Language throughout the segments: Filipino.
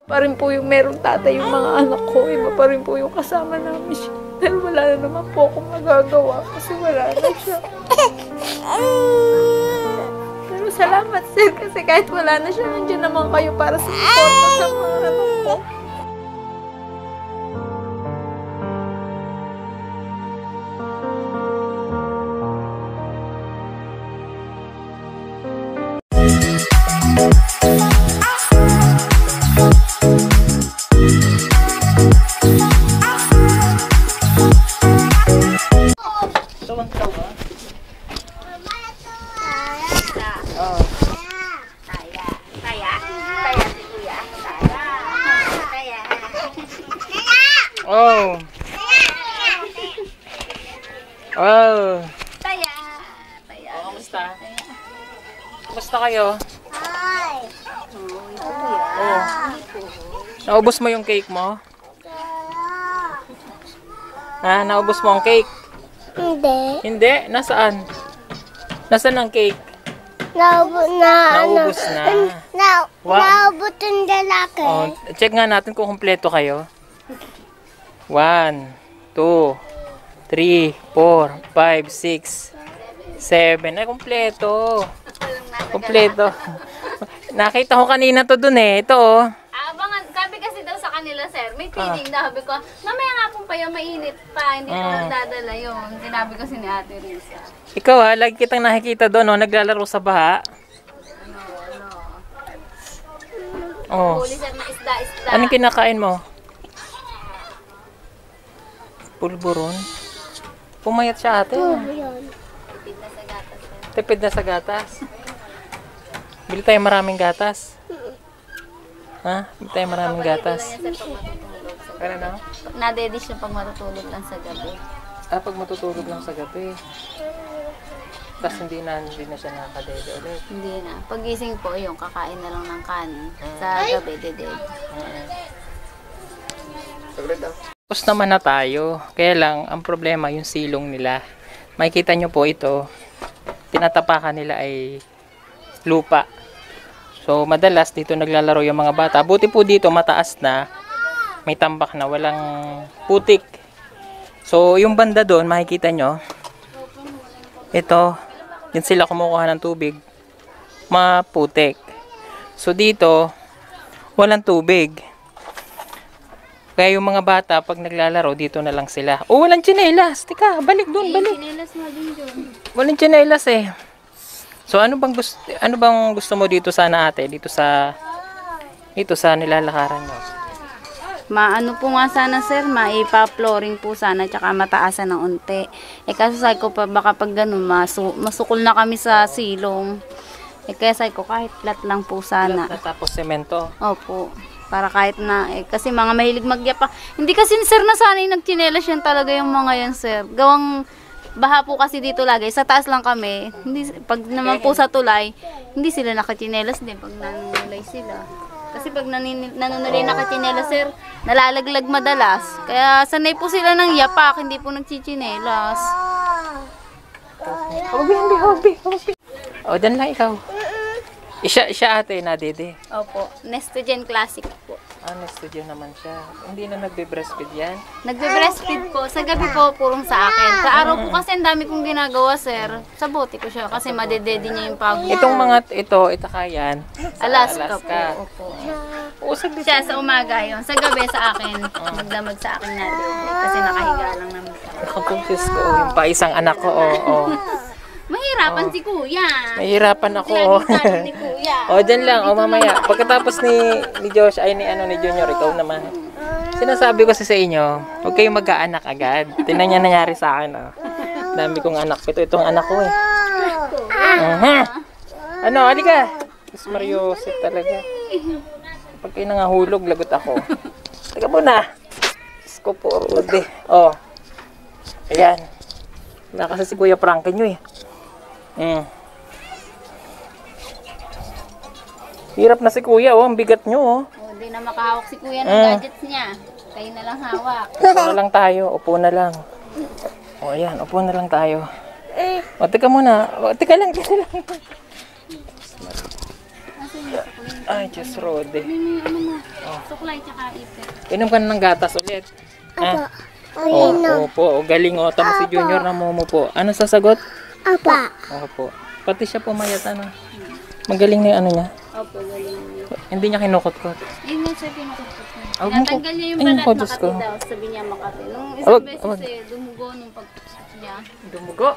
Pa rin po yung merong tatay yung mga anak ko, iba pa rin po yung kasama namin siya. Dahil wala na naman po akong magagawa kasi wala na siya. Pero salamat sir kasi kahit wala na siya, nandiyan naman kayo para sa suporta sa mga anak ko. Oh. Oh. Taya. Taya. Oh, kamusta? Kamusta kayo? Hi. Oh. Naubos mo yung cake mo? Ha? Naubos mo ang cake? Hindi. Hindi? Nasaan? Nasaan ang cake? Naubos na. Naubos na. Wow. Naubos yung lalaki. Oh, check nga natin kung kumpleto kayo. 1, 2, 3, 4, 5, 6, 7. Ay, kumpleto. Kumpleto. Nakita ko kanina to dun eh. Ito oh. Abangan, sabi kasi daw sa kanila, sir, may feeling daw. Sabi ko, mamaya nga po pa yun, mainit pa. Hindi naman dadala yun. Sinabi ko si Ate Risa. Ikaw ha, lagi kitang nakikita doon, oh, naglalaro sa baha. Oh. Huli sir na isda-isda. Anong kinakain mo? Pulburon? Pumayat siya ate. Tipid na sa gatas, sir. Tipid na sa gatas. Bili tayo maraming gatas. Ha? Bili tayo maraming gatas. Yan, sir, pag matutulog. Ano na? Nadedish siya pag matutulog lang sa gabi. Ah, pag matutulog lang sa gabi. Tapos hindi na siya nakakadede ulit. Hindi na. Pagising po, yung kakain na lang ng kanin. Sa gabi, deded. Tapos naman na tayo. Kaya lang, ang problema, yung silong nila. Makikita nyo po ito, tinatapakan nila ay lupa. So, madalas dito naglalaro yung mga bata. Buti po dito, mataas na. May tambak na, walang putik. So, yung banda doon, makikita nyo. Ito, yan sila kumukuha ng tubig. Maputik. So, dito, walang tubig. Kaya yung mga bata, pag naglalaro, dito na lang sila. Oh, walang tsinelas. Tika, balik doon, balik. Chinelas mo din dyan. Walang tsinelas eh. So, ano bang gusto mo dito sana ate? Dito sa nilalakaran mo? Maano po nga sana sir, maipa-flooring po sana tsaka mataasan ng unti. Eh kaso sabi ko pa baka pag ganun masukol na kami sa silong. Eh kaya sabi ko kahit flat lang po sana. Tapos semento. Opo. Para kahit na, kasi mga mahilig magyapa. Hindi kasi sir nasanay nagchinelas yan talaga yung mga yan sir. Gawang baha po kasi dito lagi. Sa taas lang kami. Hindi, pag naman po sa tulay, hindi sila nakachinelas din pag nanunulay sila. Kasi pag nanunulay nakachinelas sir, nalalaglag madalas. Kaya sanay po sila ng yapak, hindi po nagchichinelas. Hobi. O, dyan lang ikaw. Siya ate na dede. Opo, Nestogen Classic po. Studio naman siya. Hindi na nagbe-breastfeed yan? Nagbe-breastfeed po. Sa gabi po, purong sa akin. Sa araw po kasi ang dami kong ginagawa, sir. Sa bote ko siya kasi madedede niya yung pagod. Itong mga itakayan. Alaska po. Opo. Usag dito. Siya sa umaga yun. Sa gabi sa akin. Magdamag sa akin na dede. Kasi nakahiga lang naman. Ako, Diyos ko. Yung pa isang anak ko. Mahirapan si kuya. Mahirapan ako. Laging tanong ni kuya. O, dyan lang. O, mamaya. Pagkatapos ni Josh, ay ni Junior, ikaw naman. Sinasabi ko sa inyo, huwag kayong magkaanak agad. Tingnan niya nangyari sa akin. Oh. Dami kong anak. Itong anak ko eh. Ano, halika. Diyos Mariosip talaga. Pag kayo nangahulog, lagot ako. Teka muna. Diyos ko po, Rudy. O. Ayan. Nakasa si Kuya Frankie nyo eh. Hirap na si Kuya, oh. Ang bigat nyo, oh. Hindi na makahawak si kuya ng gadgets niya. Kayo na lang hawak. Upo na lang tayo. Upo na lang. O, ayan. Upo na lang tayo. O, teka muna. O, teka lang. Ay, Diyos, Rode. Suklay tsaka ipit. Inom ka na ng gatas ulit. Apa. Opo, galing o. Tapos si Junior na po. Ano sasagot? Apa. Opo. Pati siya pumayat, ano. Magaling na yung ano niya. Opo, galing. Hindi niya kinukot-kot. Yun nga sir, pinakapot niya. Huwag mo ko- Natanggal niya yung Ay, balat, naku, Diyos Makati ko. daw. Sabi niya Makati. Nung Wag, isang beses wag. dumugo nung pagpusok niya. Dumugo.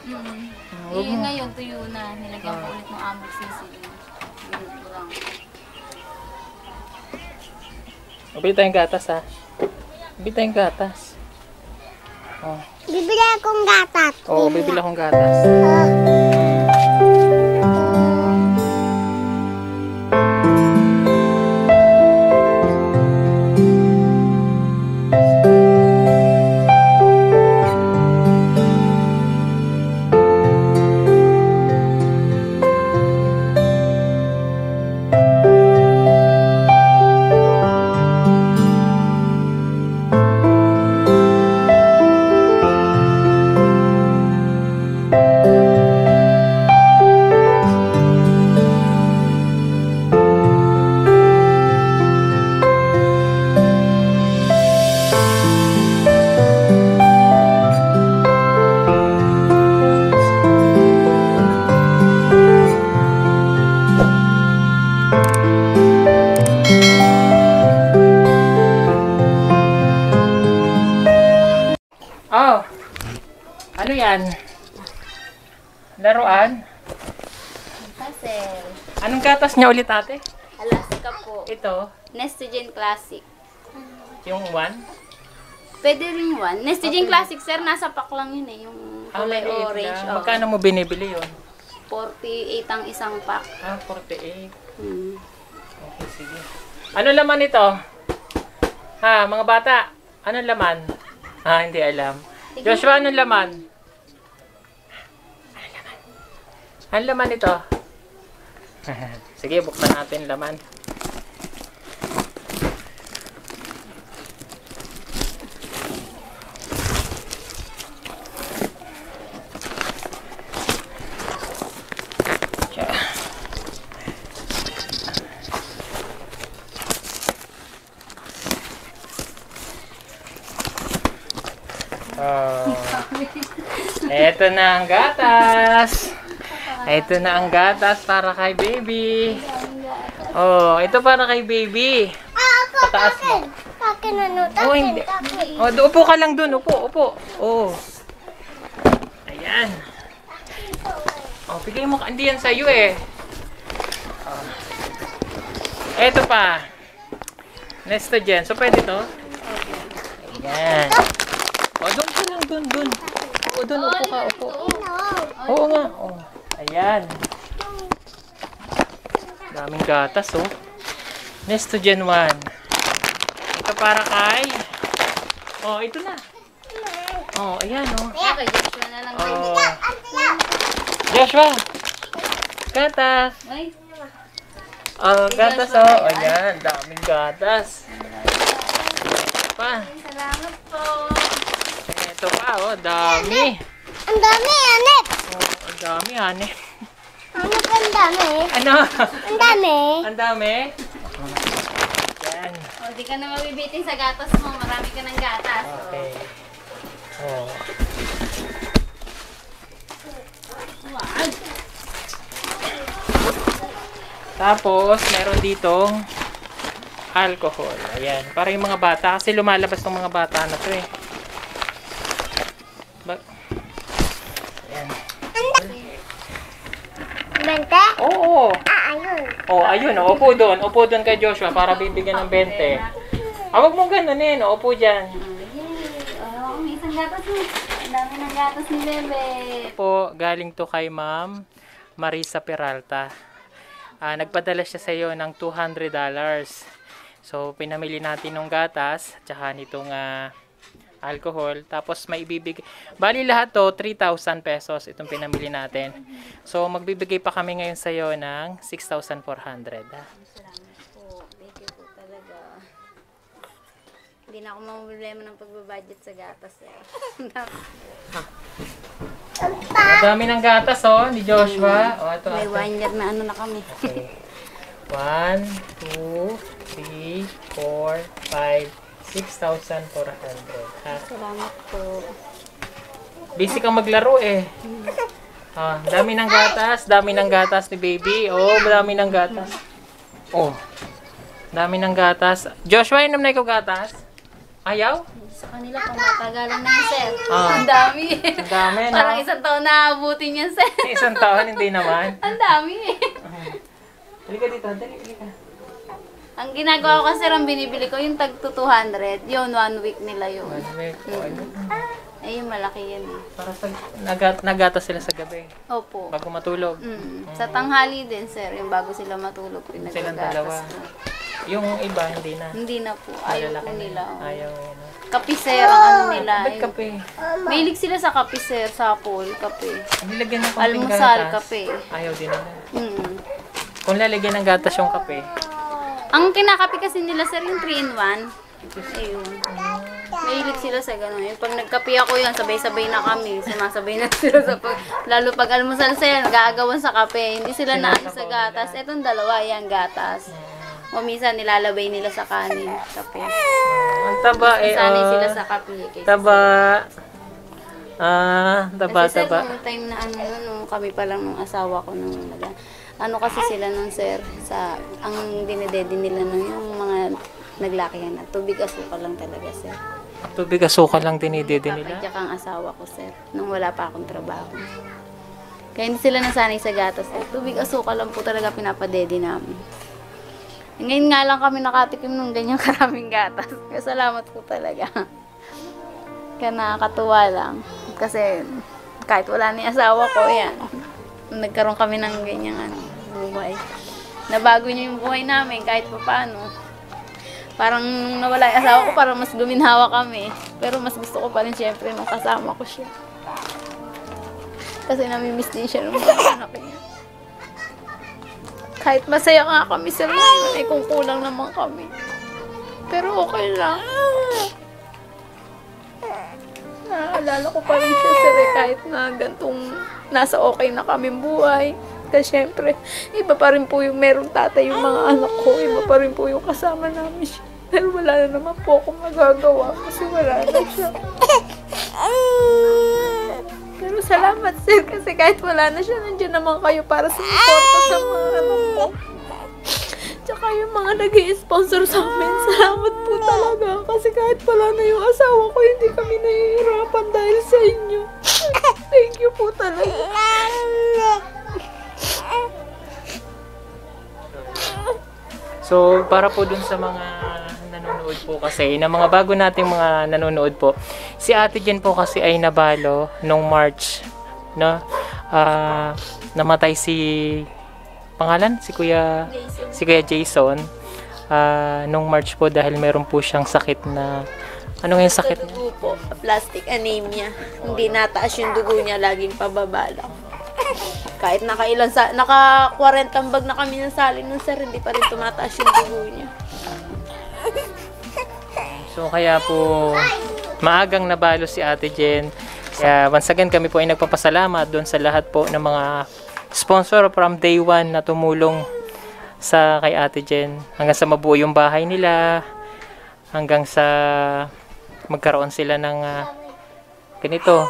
Eh, ngayon tuyo na. Nilagyan ko ulit ng amoxicillin. Ganun ko lang. Bili tayong gatas, ha. Bili tayong gatas. Oh. Bibili akong gatas. Oo, bibili akong gatas. Oh, ano yan? Laruan? Pasel. Anong gatas niya ulit, ate? Alaska po. Ito, Nestogen Classic. yung one. Pwede rin one. Nestogen Classic, sir, nasa pack lang yun eh. Yung kulay maliit orange. lang. Oh. Magkano mo binibili yun? 48 ang isang pack. 48. Hmm. Okay, sige. Ano laman ito? Ha, mga bata, anong laman? Hindi alam. Joshua, anong laman? Anong laman ito? Sige, buksan natin laman. Oh. Ito na ang gatas. Ito na ang gatas para kay baby. Oh, ito para kay baby. Pataas mo. Takin ano? Oh, hindi. Oh, upo ka lang dun. Upo. Oh. Ayan. Oh, bigay mo. Hindi yan sa'yo eh. Oh. Ito pa. Nestogen. So, pwede to? Ayan. Oh, doon ka lang. Doon. Oo, doon. Upo ka. Upo. Oo nga. Oh. Ayan. Daming gatas, oh. Nestogen 1. Ito para kay... Oh, ito na. Oh, ayan, oh. Okay, Joshua na lang. Oh. Joshua! Gatas! Ay, Oh, gatas, oh. Ayan, daming gatas. Pa. salamat po. Ito pa, oh. Dami. Ang dami, anek. Oh, ang dami, hane. Ano pa ang dami? Ano? Ang dami. Ang dami. Yan. O, di ka na mabibitin sa gatas mo. Marami ka ng gatas. Oh. Okay. Oh. Wow. Tapos, meron ditong alcohol. Ayan. Para yung mga bata. Kasi lumalabas ng mga bata na to eh. Ayan. Bente? Oo. Ayun. Oh, ayun. Oh, upo doon. Upo doon kay Joshua para bibigyan ng 20. Huwag mo ganunin. Upo dyan. Oh, may isang gatas mo. Ang dami ng gatas ni Bebe. Po, galing to kay Ma'am Marisa Peralta. Nagpadala siya sa iyo ng $200. So, pinamili natin ng gatas at saka nitong alcohol. Tapos, may ibibigay. Bali lahat to, 3,000 pesos itong pinamili natin. So, magbibigay pa kami ngayon sa iyo ng 6,400. Salamat po. Thank you po talaga. Hindi na ako mamproblema ng pagbabudget sa gatas. Ang dami ng gatas, oh, ni Joshua. Oh, ito, May ito. 1 year na ano na kami. Okay. 1, 2, 3, 4, 5, 6,400. Ha? Salamat po. Busy kang maglaro eh. Dami ng gatas. Dami ng gatas ni baby. Oh, dami ng gatas. Oh. Dami ng gatas. Joshua, inom na ikaw gatas? Ayaw? Sa kanila pang matagalan na yun, sir. Ah. Ang dami. Ang dami, no? Parang isang taon na abutin yan, sir. Isang taon, hindi naman. Ang dami. Halika dito, dali, halika. Ang ginagawa ko kasi, ang binibili ko yung tag 200. Yun, 1 week nila yun. Ayun, malaki yan eh. Para sa nagatas sila sa gabi. Opo. Bago matulog. Sa tanghali din, sir. Yung bago sila matulog, Silang dalawa. pinagagatas ko. Yung iba, hindi na. Hindi na po. Ayaw Malalaki po na. nila. Ayaw yun. Kape, sir, ang ano nila. Ba't kape? Mahilig sila sa kape, sir. Sapol, kape. Nilagyan ng konting Almusal, gatas. kape. Ayaw din nila. Mm. Kung lalagyan ng gatas yung kape, Ang kinakape kasi nila, sir, yung 3-in-1. Ayun. Mahilig sila sa gano'n. Yung pag nagkape ako yan, sabay-sabay na kami. Sumasabay na sila sa lalo pag almusal sila, nag-aagawan sa kape. Hindi sila naano sa gatas. Etong dalawa, yan, gatas. O minsan, nilalabay nila sa kanin, kape. ang taba eh. Sanay sila sa kape. Kaysa Taba. Taba, kasi sir, taba. nung time na ano, nung kami pa lang nung asawa ko nung ano kasi sila nung sir, sa ang dinedede nila nung yung mga naglakihan na tubig asukal lang talaga sir. Tubig asukal lang dinidede nila. Papadyak ang asawa ko sir, nung wala pa akong trabaho. Kaya hindi sila nasanay sa gatas sir. Tubig asukal lang po talaga pinapadede namin. Ngayon nga lang kami nakatikim ng ganyang karaming gatas. Kaya salamat po talaga. Kaya nakakatuwa lang. Kasi kahit wala ni asawa ko, yan. Nagkaroon kami ng ganyang buhay. Nabago niya yung buhay namin kahit pa paano. Parang nung nawala yung asawa ko, parang mas guminhawa kami. Pero mas gusto ko pa rin syempre nung kasama ko siya. Kasi namimiss din siya nung mga anak niya. Kahit masaya nga kami sa ngayon, ay kung kulang naman kami. Pero okay lang. Naalala ko pa rin siya sir, kahit na gantong nasa okay na kaming buhay. Kasi syempre, iba pa rin po yung merong tatay yung mga anak ko. Iba pa rin po yung kasama namin siya. Pero wala na naman po akong magagawa kasi wala na siya. Pero salamat sir kasi kahit wala na siya, nandiyan naman kayo para sumuporta sa mga anak ko. Tsaka yung mga nag-i-sponsor sa amin, salamat po talaga. Kasi kahit wala na yung asawa ko, hindi kami nahihirapan dahil sa inyo. Thank you po talaga. So, para po dun sa mga nanonood po kasi, na mga bago nating mga nanonood po, si Ate Jen po kasi ay nabalo nung March, no? Namatay si pangalan? Si Kuya Jason. Nung March po dahil meron po siyang sakit na, ano nga yung sakit niya? Dugo po, plastic anemia. Hindi nataas yung dugo niya, laging pababa lang. Kahit naka 40 bag na kami ng salin nun sir, hindi pa rin tumataas yung dugo niya. So kaya po maagang nabalo si Ate Jen. Kaya once again kami po ay nagpapasalamat doon sa lahat po ng mga sponsor from day one na tumulong sa kay Ate Jen. Hanggang sa mabuo yung bahay nila. Hanggang sa magkaroon sila ng ganito.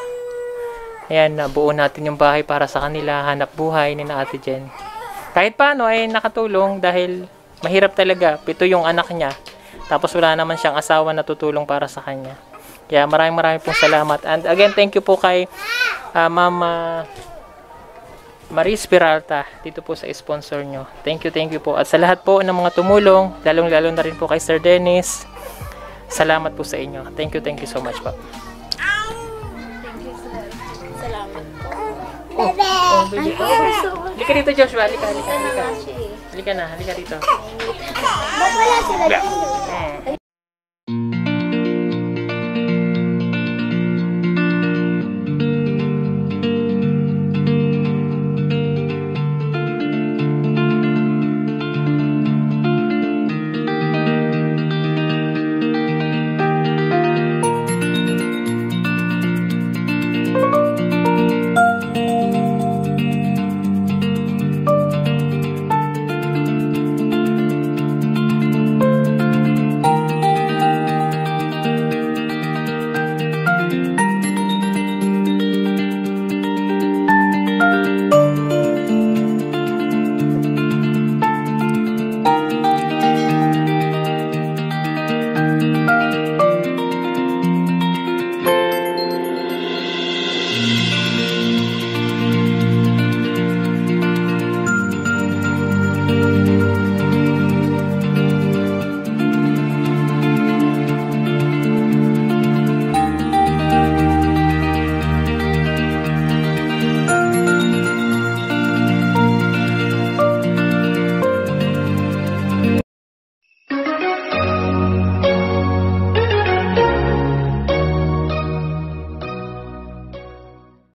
Ayan, nabuo natin yung bahay para sa kanila, hanap buhay ni na Ate Jen. Kahit paano ay nakatulong dahil mahirap talaga. 7 yung anak niya. Tapos wala naman siyang asawa na tutulong para sa kanya. Kaya maraming pong salamat. And again, thank you po kay Mama Maris Peralta dito po sa sponsor nyo. Thank you po. At sa lahat po ng mga tumulong, lalong-lalo na rin po kay Sir Dennis. Salamat po sa inyo. Thank you so much po. Salamat po. Oh, baby. Halika dito, Joshua. Halika. Halika na, halika dito. Ba't wala sila dito?